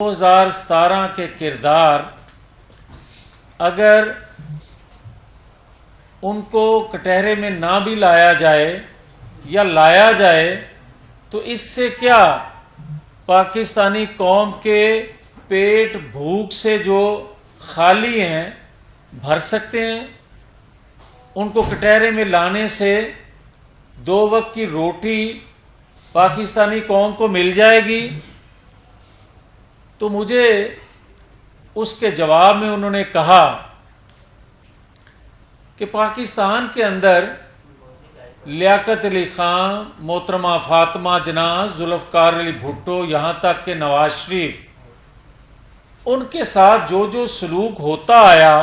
2017 کے کردار اگر ان کو کٹہرے میں نہ بھی لایا جائے یا لایا جائے تو اس سے کیا پاکستانی قوم کے پیٹ بھوک سے جو خالی ہیں بھر سکتے ہیں؟ ان کو کٹہرے میں لانے سے 2 وقت کی روٹی پاکستانی قوم کو مل جائے گی؟ تو مجھے اس کے جواب میں انہوں نے کہا کہ پاکستان کے اندر لیاقت علی خان، محترمہ فاطمہ جناح، ذوالفقار علی بھٹو، یہاں تک کہ نواز شریف، ان کے ساتھ جو جو سلوک ہوتا آیا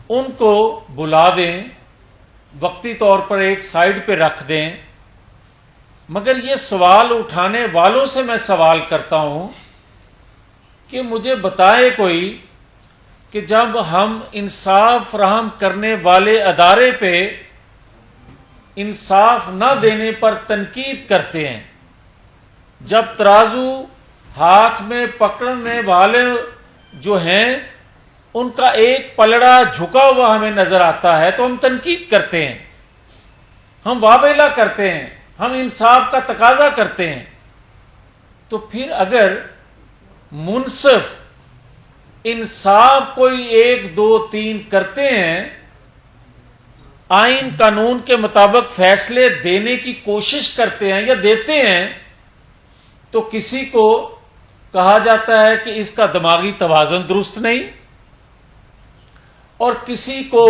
ان کو بلا دیں، وقتی طور پر ایک سائیڈ پہ رکھ دیں۔ مگر یہ سوال اٹھانے والوں سے میں سوال کرتا ہوں کہ مجھے بتائے کوئی کہ جب ہم انصاف فراہم کرنے والے ادارے پہ انصاف نہ دینے پر تنقید کرتے ہیں، جب ترازو ہاتھ میں پکڑنے والے جو ہیں ان کا ایک پلڑا جھکا ہوا ہمیں نظر آتا ہے تو ہم تنقید کرتے ہیں، ہم واویلا کرتے ہیں، ہم انصاف کا تقاضا کرتے ہیں۔ تو پھر اگر منصف انصاف کوئی 1 2 3 کرتے ہیں، آئین قانون کے مطابق فیصلے دینے کی کوشش کرتے ہیں یا دیتے ہیں، تو کسی کو کہا جاتا ہے کہ اس کا دماغی توازن درست نہیں، اور کسی کو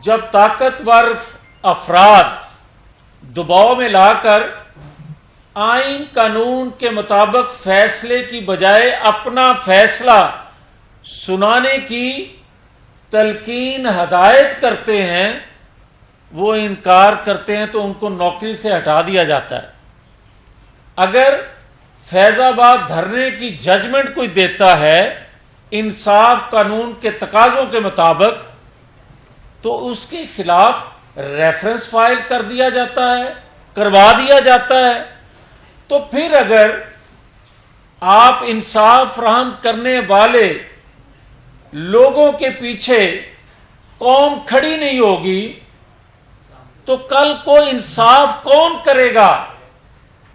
جب طاقتور افراد دباؤ میں لا کر آئین قانون کے مطابق فیصلے کی بجائے اپنا فیصلہ سنانے کی تلقین ہدایت کرتے ہیں، وہ انکار کرتے ہیں تو ان کو نوکری سے ہٹا دیا جاتا ہے۔ اگر فیض آباد دھرنے کی ججمنٹ کوئی دیتا ہے انصاف قانون کے تقاضوں کے مطابق تو اس کے خلاف ریفرنس فائل کر دیا جاتا ہے، کروا دیا جاتا ہے۔ تو پھر اگر آپ انصاف فراہم کرنے والے لوگوں کے پیچھے قوم کھڑی نہیں ہوگی تو کل کو انصاف کون کرے گا؟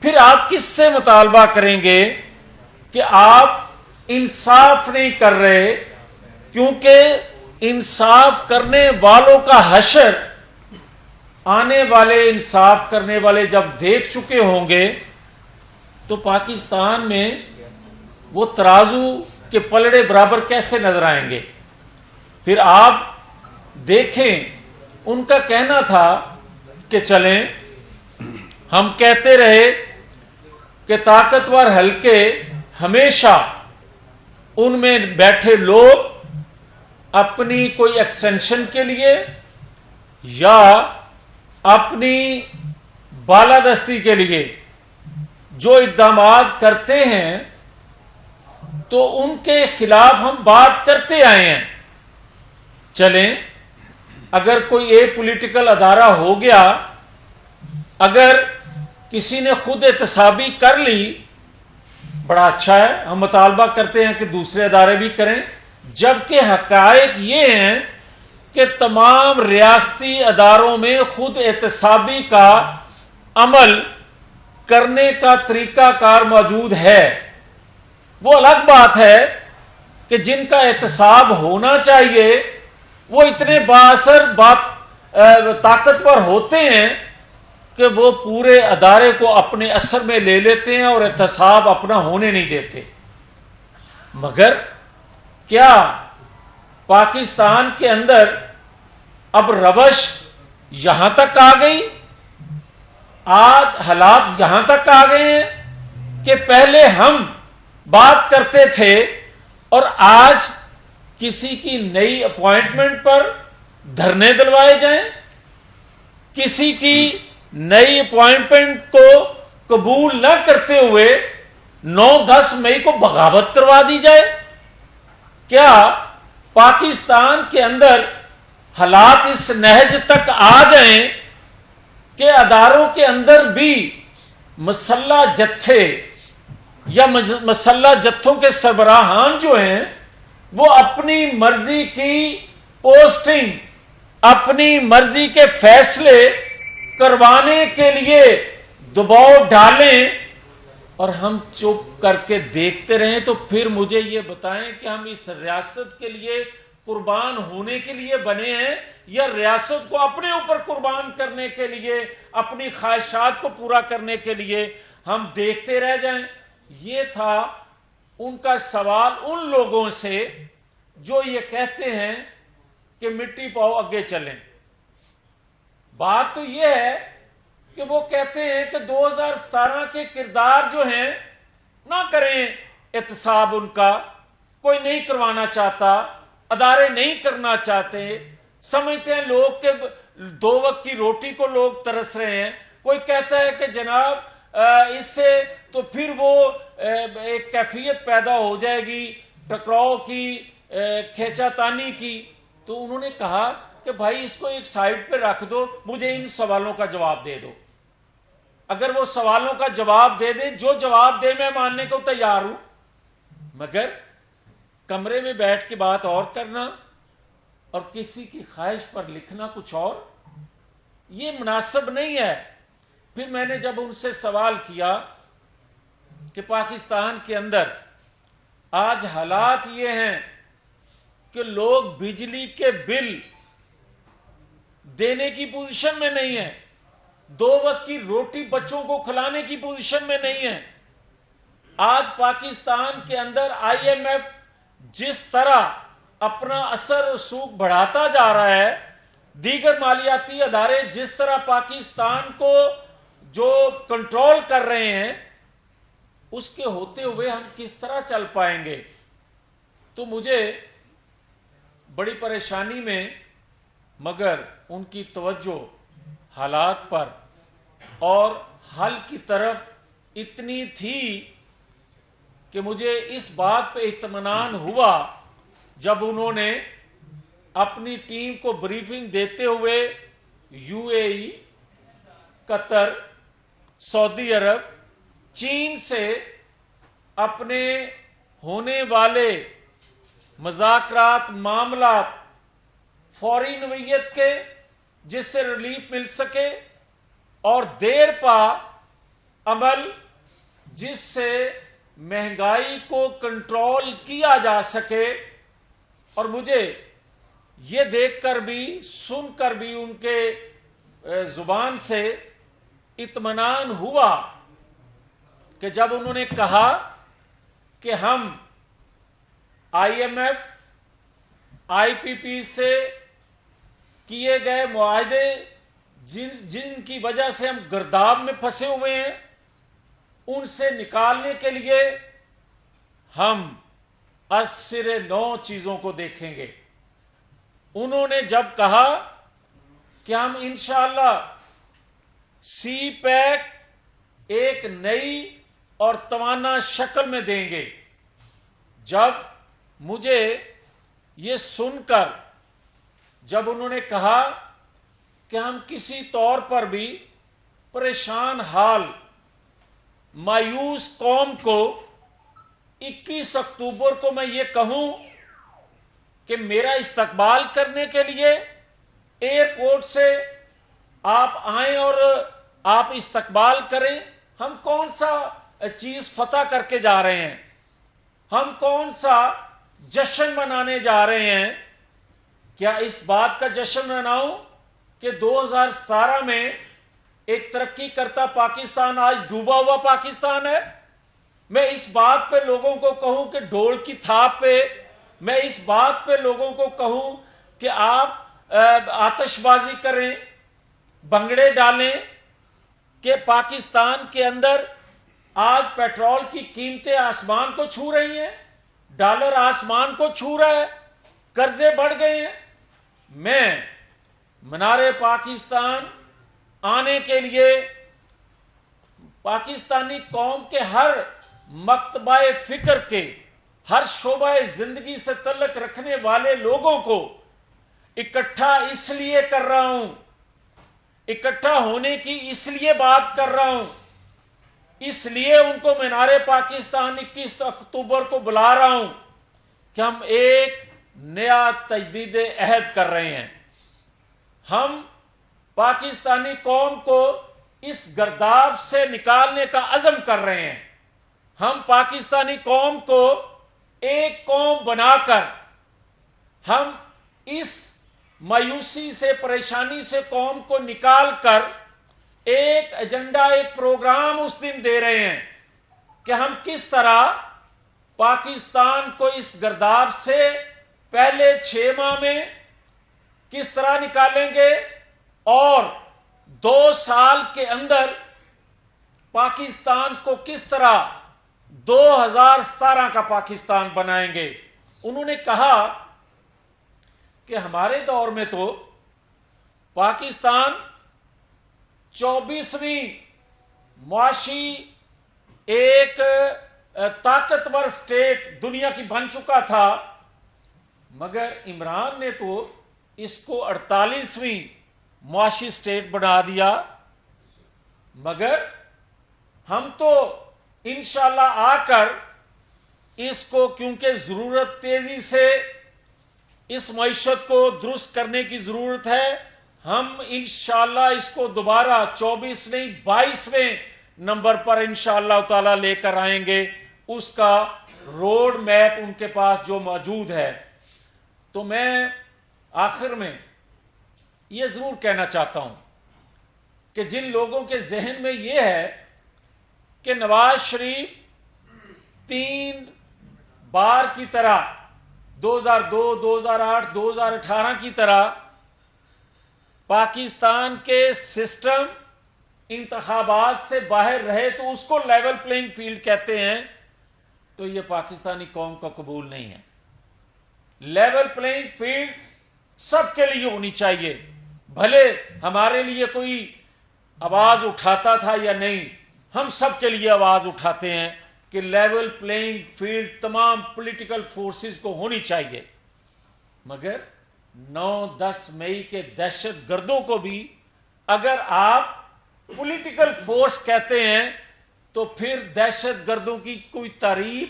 پھر آپ کس سے مطالبہ کریں گے کہ آپ انصاف نہیں کر رہے؟ کیونکہ انصاف کرنے والوں کا حشر آنے والے انصاف کرنے والے جب دیکھ چکے ہوں گے تو پاکستان میں وہ ترازو کے پلڑے برابر کیسے نظر آئیں گے؟ پھر آپ دیکھیں، ان کا کہنا تھا کہ چلیں ہم کہتے رہے کہ طاقتور حلقے ہمیشہ ان میں بیٹھے لوگ اپنی کوئی ایکسٹینشن کے لیے یا اپنی بالادستی کے لیے جو اقدامات کرتے ہیں تو ان کے خلاف ہم بات کرتے آئے ہیں۔ چلیں اگر کوئی ایک پولیٹیکل ادارہ ہو گیا، اگر کسی نے خود احتسابی کر لی، بڑا اچھا ہے، ہم مطالبہ کرتے ہیں کہ دوسرے ادارے بھی کریں، جبکہ حقائق یہ ہیں کہ تمام ریاستی اداروں میں خود احتسابی کا عمل کرنے کا طریقہ کار موجود ہے۔ وہ الگ بات ہے کہ جن کا احتساب ہونا چاہیے وہ اتنے بااثر طاقتور ہوتے ہیں کہ وہ پورے ادارے کو اپنے اثر میں لے لیتے ہیں اور احتساب اپنا ہونے نہیں دیتے۔ مگر کیا پاکستان کے اندر اب روش یہاں تک آ گئی، آج حالات یہاں تک آ گئے ہیں کہ پہلے ہم بات کرتے تھے اور آج کسی کی نئی اپوائنٹمنٹ پر دھرنے دلوائے جائیں، کسی کی نئی اپوائنٹمنٹ کو قبول نہ کرتے ہوئے 9-10 مئی کو بغاوت کروا دی جائے۔ کیا پاکستان کے اندر حالات اس نہج تک آ جائیں کہ اداروں کے اندر بھی مسلح جتھے یا مسلح جتھوں کے سربراہان جو ہیں وہ اپنی مرضی کی پوسٹنگ، اپنی مرضی کے فیصلے کروانے کے لیے دباؤ ڈالیں اور ہم چپ کر کے دیکھتے رہیں، تو پھر مجھے یہ بتائیں کہ ہم اس ریاست کے لیے قربان ہونے کے لیے بنے ہیں یا ریاست کو اپنے اوپر قربان کرنے کے لیے، اپنی خواہشات کو پورا کرنے کے لیے ہم دیکھتے رہ جائیں؟ یہ تھا ان کا سوال ان لوگوں سے جو یہ کہتے ہیں کہ مٹی پاؤ آگے چلیں۔ بات تو یہ ہے کہ وہ کہتے ہیں کہ 2017 کے کردار جو ہیں نہ کریں احتساب، ان کا کوئی نہیں کروانا چاہتا، ادارے نہیں کرنا چاہتے، سمجھتے ہیں لوگ کہ 2 وقت کی روٹی کو لوگ ترس رہے ہیں۔ کوئی کہتا ہے کہ جناب اس سے تو پھر وہ ایک کیفیت پیدا ہو جائے گی ٹکراؤ کی، کھینچا تانی کی۔ تو انہوں نے کہا کہ بھائی اس کو ایک سائڈ پہ رکھ دو، مجھے ان سوالوں کا جواب دے دو۔ اگر وہ سوالوں کا جواب دے دے، جو جواب دے میں ماننے کو تیار ہوں، مگر کمرے میں بیٹھ کے بات اور کرنا اور کسی کی خواہش پر لکھنا کچھ اور، یہ مناسب نہیں ہے۔ پھر میں نے جب ان سے سوال کیا کہ پاکستان کے اندر آج حالات یہ ہیں کہ لوگ بجلی کے بل دینے کی پوزیشن میں نہیں ہیں، 2 وقت کی روٹی بچوں کو کھلانے کی پوزیشن میں نہیں ہے۔ آج پاکستان کے اندر آئی ایم ایف جس طرح اپنا اثر و رسوخ بڑھاتا جا رہا ہے، دیگر مالیاتی ادارے جس طرح پاکستان کو جو کنٹرول کر رہے ہیں، اس کے ہوتے ہوئے ہم کس طرح چل پائیں گے؟ تو مجھے بڑی پریشانی میں، مگر ان کی توجہ حالات پر اور حل کی طرف اتنی تھی کہ مجھے اس بات پہ اطمینان ہوا جب انہوں نے اپنی ٹیم کو بریفنگ دیتے ہوئے یو اے ای، قطر، سعودی عرب، چین سے اپنے ہونے والے مذاکرات، معاملات فوری نوعیت کے جس سے ریلیف مل سکے اور دیر پا عمل جس سے مہنگائی کو کنٹرول کیا جا سکے۔ اور مجھے یہ دیکھ کر بھی، سن کر بھی ان کے زبان سے اطمینان ہوا کہ جب انہوں نے کہا کہ ہم آئی ایم ایف، آئی پی پی سے کیے گئے معاہدے جن کی وجہ سے ہم گرداب میں پھنسے ہوئے ہیں، ان سے نکالنے کے لیے ہم از سر نو چیزوں کو دیکھیں گے۔ انہوں نے جب کہا کہ ہم انشاءاللہ سی پیک ایک نئی اور توانا شکل میں دیں گے، جب مجھے یہ سن کر، جب انہوں نے کہا کہ ہم کسی طور پر بھی پریشان حال مایوس قوم کو 21 اکتوبر کو میں یہ کہوں کہ میرا استقبال کرنے کے لیے ایئرپورٹ سے آپ آئیں اور آپ استقبال کریں، ہم کون سا چیز فتح کر کے جا رہے ہیں؟ ہم کون سا جشن منانے جا رہے ہیں؟ کیا اس بات کا جشن مناؤں کہ 2017 میں ایک ترقی کرتا پاکستان آج ڈوبا ہوا پاکستان ہے؟ میں اس بات پہ لوگوں کو کہوں کہ ڈھول کی تھاپ پہ، میں اس بات پہ لوگوں کو کہوں کہ آپ آتش بازی کریں، بھنگڑے ڈالیں، کہ پاکستان کے اندر آج پیٹرول کی قیمتیں آسمان کو چھو رہی ہیں، ڈالر آسمان کو چھو رہا ہے، قرضے بڑھ گئے ہیں۔ میں منار پاکستان آنے کے لیے پاکستانی قوم کے ہر مکتبہ فکر کے، ہر شعبہ زندگی سے تعلق رکھنے والے لوگوں کو اکٹھا اس لیے کر رہا ہوں، اکٹھا ہونے کی اس لیے بات کر رہا ہوں اس لیے ان کو مینار پاکستان 21 اکتوبر کو بلا رہا ہوں کہ ہم ایک نیا تجدید عہد کر رہے ہیں. ہم پاکستانی قوم کو اس گرداب سے نکالنے کا عزم کر رہے ہیں. ہم پاکستانی قوم کو ایک قوم بنا کر ہم اس مایوسی سے، پریشانی سے قوم کو نکال کر ایک ایجنڈا، ایک پروگرام اس دن دے رہے ہیں کہ ہم کس طرح پاکستان کو اس گرداب سے پہلے 6 ماہ میں کس طرح نکالیں گے اور 2 سال کے اندر پاکستان کو کس طرح 2017 کا پاکستان بنائیں گے. انہوں نے کہا کہ ہمارے دور میں تو پاکستان 24ویں معاشی ایک طاقتور سٹیٹ دنیا کی بن چکا تھا، مگر عمران نے تو اس کو 48ویں معاشی سٹیٹ بنا دیا. مگر ہم تو انشاءاللہ آ کر اس کو، کیونکہ ضرورت تیزی سے اس معیشت کو درست کرنے کی ضرورت ہے، ہم انشاءاللہ اس کو دوبارہ 24 نہیں 22ویں نمبر پر انشاءاللہ تعالی لے کر آئیں گے. اس کا روڈ میپ ان کے پاس جو موجود ہے. تو میں آخر میں یہ ضرور کہنا چاہتا ہوں کہ جن لوگوں کے ذہن میں یہ ہے کہ نواز شریف 3 بار کی طرح 2002، 2008، 2018 کی طرح پاکستان کے سسٹم انتخابات سے باہر رہے تو اس کو لیول پلینگ فیلڈ کہتے ہیں، تو یہ پاکستانی قوم کا قبول نہیں ہے. لیول پلینگ فیلڈ سب کے لیے ہونی چاہیے، بھلے ہمارے لیے کوئی آواز اٹھاتا تھا یا نہیں، ہم سب کے لیے آواز اٹھاتے ہیں کہ لیول پلینگ فیلڈ تمام پولیٹیکل فورسز کو ہونی چاہیے. مگر 9-10 مئی کے دہشت گردوں کو بھی اگر آپ پولیٹیکل فورس کہتے ہیں تو پھر دہشت گردوں کی کوئی تعریف،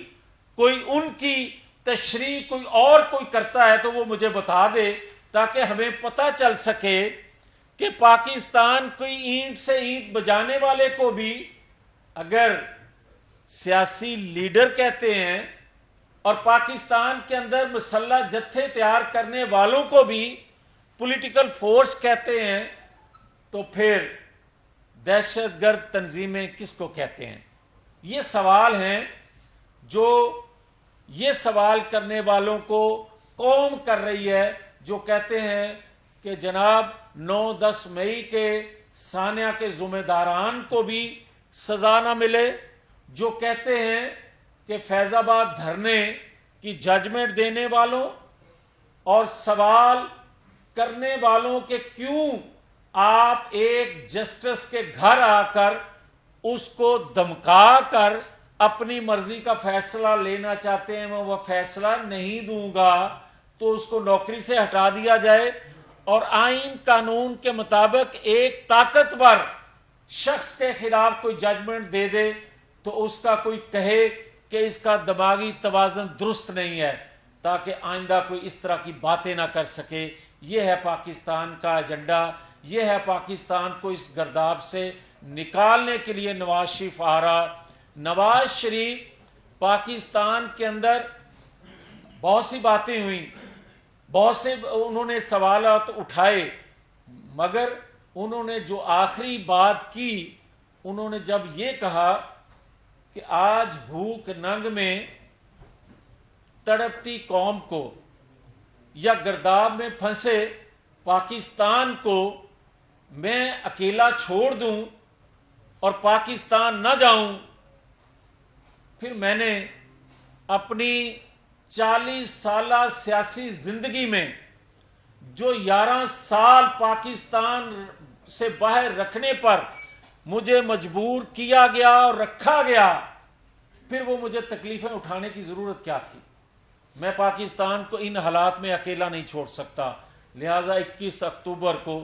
کوئی ان کی تشریح کوئی اور کوئی کرتا ہے تو وہ مجھے بتا دے، تاکہ ہمیں پتہ چل سکے کہ پاکستان کوئی اینٹ سے اینٹ بجانے والے کو بھی اگر سیاسی لیڈر کہتے ہیں اور پاکستان کے اندر مسلح جتھے تیار کرنے والوں کو بھی پولیٹیکل فورس کہتے ہیں، تو پھر دہشت گرد تنظیمیں کس کو کہتے ہیں؟ یہ سوال ہیں جو یہ سوال کرنے والوں کو قوم کر رہی ہے، جو کہتے ہیں کہ جناب 9-10 مئی کے سانحہ کے ذمہ داران کو بھی سزا نہ ملے، جو کہتے ہیں کہ فیض آباد دھرنے کی ججمنٹ دینے والوں اور سوال کرنے والوں کے کیوں آپ ایک جسٹس کے گھر آ کر اس کو دمکا کر اپنی مرضی کا فیصلہ لینا چاہتے ہیں. میں وہ فیصلہ نہیں دوں گا تو اس کو نوکری سے ہٹا دیا جائے اور آئین قانون کے مطابق ایک طاقتور شخص کے خلاف کوئی ججمنٹ دے دے تو اس کا کوئی کہے کہ اس کا دماغی توازن درست نہیں ہے، تاکہ آئندہ کوئی اس طرح کی باتیں نہ کر سکے. یہ ہے پاکستان کا ایجنڈا، یہ ہے پاکستان کو اس گرداب سے نکالنے کے لیے نواز شریف آ رہا. نواز شریف پاکستان کے اندر بہت سی باتیں ہوئیں، بہت سے انہوں نے سوالات اٹھائے، مگر انہوں نے جو آخری بات کی، انہوں نے جب یہ کہا کہ آج بھوک ننگ میں تڑپتی قوم کو یا گرداب میں پھنسے پاکستان کو میں اکیلا چھوڑ دوں اور پاکستان نہ جاؤں. پھر میں نے اپنی 40 سالہ سیاسی زندگی میں جو 11 سال پاکستان سے باہر رکھنے پر مجھے مجبور کیا گیا اور رکھا گیا، پھر وہ مجھے تکلیفیں اٹھانے کی ضرورت کیا تھی؟ میں پاکستان کو ان حالات میں اکیلا نہیں چھوڑ سکتا. لہٰذا 21 اکتوبر کو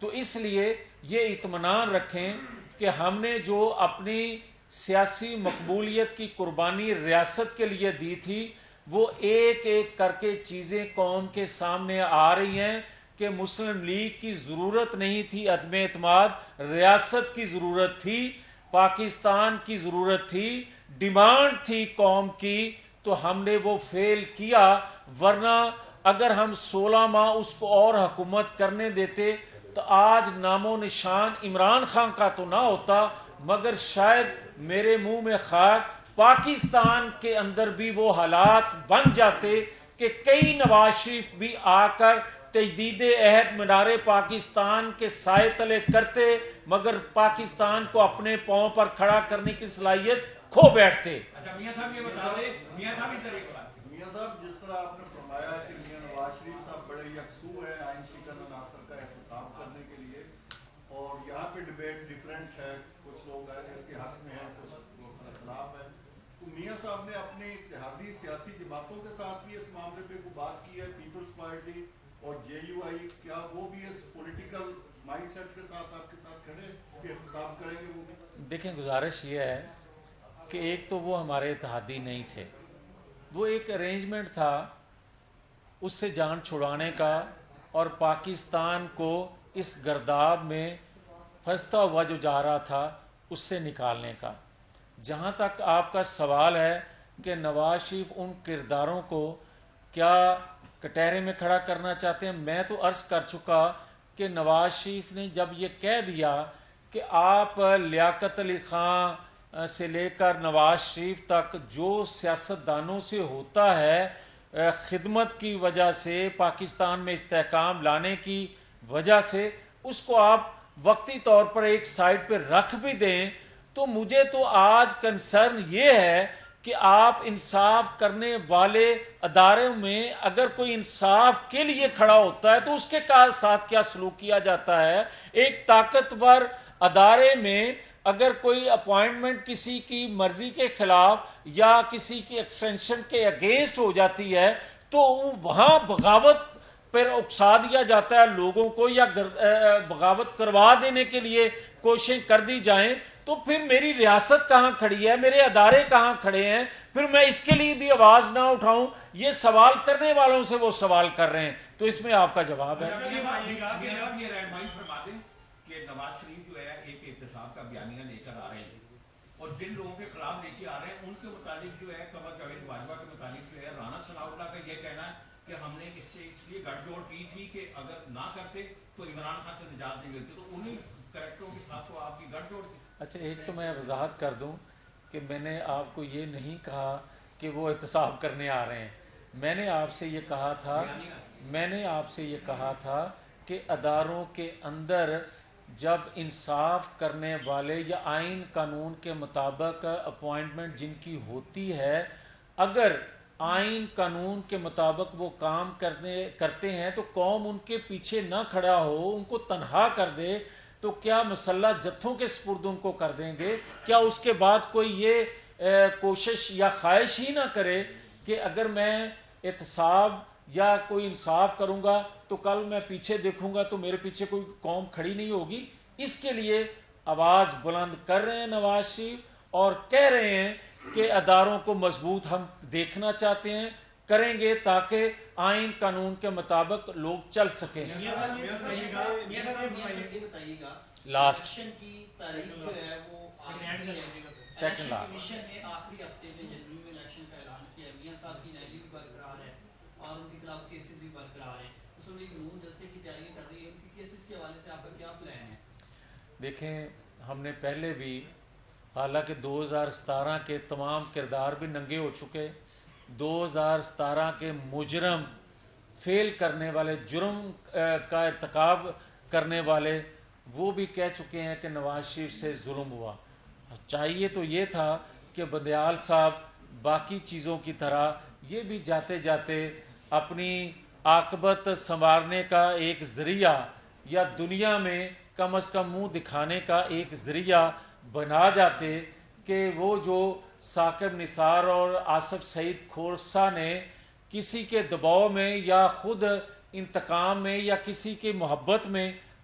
تو اس لیے یہ اطمینان رکھیں کہ ہم نے جو اپنی سیاسی مقبولیت کی قربانی ریاست کے لیے دی تھی وہ ایک ایک کر کے چیزیں قوم کے سامنے آ رہی ہیں کہ مسلم لیگ کی ضرورت نہیں تھی عدم اعتماد، ریاست کی ضرورت تھی، پاکستان کی ضرورت تھی، ڈیمانڈ تھی قوم کی، تو ہم نے وہ فیل کیا. ورنہ اگر ہم 16 ماہ اس کو اور حکومت کرنے دیتے تو آج نام و نشان عمران خان کا تو نہ ہوتا، مگر شاید میرے منہ میں خاک پاکستان کے اندر بھی وہ حالات بن جاتے کہ کئی نواز شریف بھی آ کر تجدید عہد مینار پاکستان کے سائے تلے کرتے، مگر پاکستان کو اپنے پاؤں پر کھڑا کرنے کی صلاحیت کھو بیٹھتے. میاں صاحب یہ بتا دیں، میاں صاحب ادھر ایک بات. میاں صاحب جس طرح آپ نے فرمایا کہ میاں نواز شریف صاحب بڑے یکسو ہیں آئین شکن عناصر کا احتساب کرنے کے لیے، اور یہاں پہ ڈبیٹ ڈیفرنٹ ہے، کچھ لوگ ہیں اس کے حق میں ہیں، کچھ لوگ خلاف ہیں. تو میاں صاحب نے اپنی اتحادی سیاسی جماعتوں کے ساتھ بھی اس معاملے پہ کوئی بات کی ہے، پیپلز پارٹی اور جے یو آئی، کیا وہ بھی اس پولیٹیکل مائنڈ سیٹ کے ساتھ آپ کے ساتھ کھڑے کہ احتساب کریں گے وہ بھی؟ دیکھیں گزارش یہ ہے کہ ایک تو وہ ہمارے اتحادی نہیں تھے، وہ ایک ارینجمنٹ تھا اس سے جان چھڑانے کا اور پاکستان کو اس گرداب میں پھنستا ہوا جو جا رہا تھا اس سے نکالنے کا. جہاں تک آپ کا سوال ہے کہ نواز شریف ان کرداروں کو کیا کٹہرے میں کھڑا کرنا چاہتے ہیں، میں تو عرض کر چکا کہ نواز شریف نے جب یہ کہہ دیا کہ آپ لیاقت علی خان سے لے کر نواز شریف تک جو سیاستدانوں سے ہوتا ہے خدمت کی وجہ سے، پاکستان میں استحکام لانے کی وجہ سے، اس کو آپ وقتی طور پر ایک سائڈ پہ رکھ بھی دیں، تو مجھے تو آج کنسرن یہ ہے کہ آپ انصاف کرنے والے اداروں میں اگر کوئی انصاف کے لیے کھڑا ہوتا ہے تو اس کے ساتھ کیا سلوک کیا جاتا ہے. ایک طاقتور ادارے میں اگر کوئی اپوائنٹمنٹ کسی کی مرضی کے خلاف یا کسی کی ایکسٹینشن کے اگینسٹ ہو جاتی ہے تو وہاں بغاوت پر اکسا دیا جاتا ہے لوگوں کو، یا بغاوت کروا دینے کے لیے کوششیں کر دی جائیں، تو پھر میری ریاست کہاں کھڑی ہے، میرے ادارے کہاں کھڑے ہیں؟ پھر میں اس کے لیے بھی آواز نہ اٹھاؤں؟ یہ سوال کرنے والوں سے وہ سوال کر رہے ہیں، تو اس میں آپ کا جواب ہے. یہ رہنمائی فرما دیں کہ نواز شریف جو ہے ایک احتساب کا بیانیہ لے کر آ رہے ہیں، اور جن لوگوں کے خلاف لے کے آ رہے ہیں ان کے متعلق جو ہے قمر جاوید باجوہ کے متعلق جو ہے رانا ثناء اللہ کا یہ کہنا ہے کہ ہم نے اس سے اس لیے گٹھ جوڑ کی تھی کہ اگر نہ کرتے تو عمران خان سے نجات نہیں ملتی، تو انہیں کریکٹروں کے ساتھ تو آپ کی گٹھ جوڑ تھی. اچھا ایک تو میں وضاحت کر دوں کہ میں نے آپ کو یہ نہیں کہا کہ وہ احتساب کرنے آ رہے ہیں. میں نے آپ سے یہ کہا تھا کہ اداروں کے اندر جب انصاف کرنے والے یا آئین قانون کے مطابق اپوائنٹمنٹ جن کی ہوتی ہے، اگر آئین قانون کے مطابق وہ کام کرتے ہیں تو قوم ان کے پیچھے نہ کھڑا ہو، ان کو تنہا کر دے، تو کیا مسلح جتھوں کے سپرد ان کو کر دیں گے؟ کیا اس کے بعد کوئی یہ کوشش یا خواہش ہی نہ کرے کہ اگر میں احتساب یا کوئی انصاف کروں گا تو کل میں پیچھے دیکھوں گا تو میرے پیچھے کوئی قوم کھڑی نہیں ہوگی؟ اس کے لیے آواز بلند کر رہے ہیں نواز شریف اور کہہ رہے ہیں کہ اداروں کو مضبوط ہم دیکھنا چاہتے ہیں، کریں گے تاکہ آئین قانون کے مطابق لوگ چل سکیں. لاسٹ کی تاریخ جو ہے وہ سیکنڈ لاسٹ کمیشن نے آخری ہفتے میں جنوری میں الیکشن کا اعلان کیا. میاں صاحب کی ریلی بھی برقرار ہے اور ان کے خلاف کیسز بھی برقرار ہیں. مسلم لیگ نون جلسے کی تیاریاں کر رہی ہے، ان کی کیسز کے حوالے سے آپ کا کیا پلان ہے؟ دیکھیں ہم نے پہلے بھی، حالانکہ 2017 کے تمام کردار بھی ننگے ہو چکے، 2017 کے مجرم فیل کرنے والے، جرم کا ارتکاب کرنے والے، وہ بھی کہہ چکے ہیں کہ نواز شریف سے ظلم ہوا. چاہیے تو یہ تھا کہ بندیال صاحب باقی چیزوں کی طرح یہ بھی جاتے جاتے اپنی عاقبت سنوارنے کا ایک ذریعہ یا دنیا میں کم از کم منہ دکھانے کا ایک ذریعہ بنا جاتے کہ وہ جو ثاقب نثار اور آصف سعید کھوسہ نے کسی کے دباؤ میں یا خود انتقام میں یا کسی کی محبت میں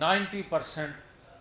90%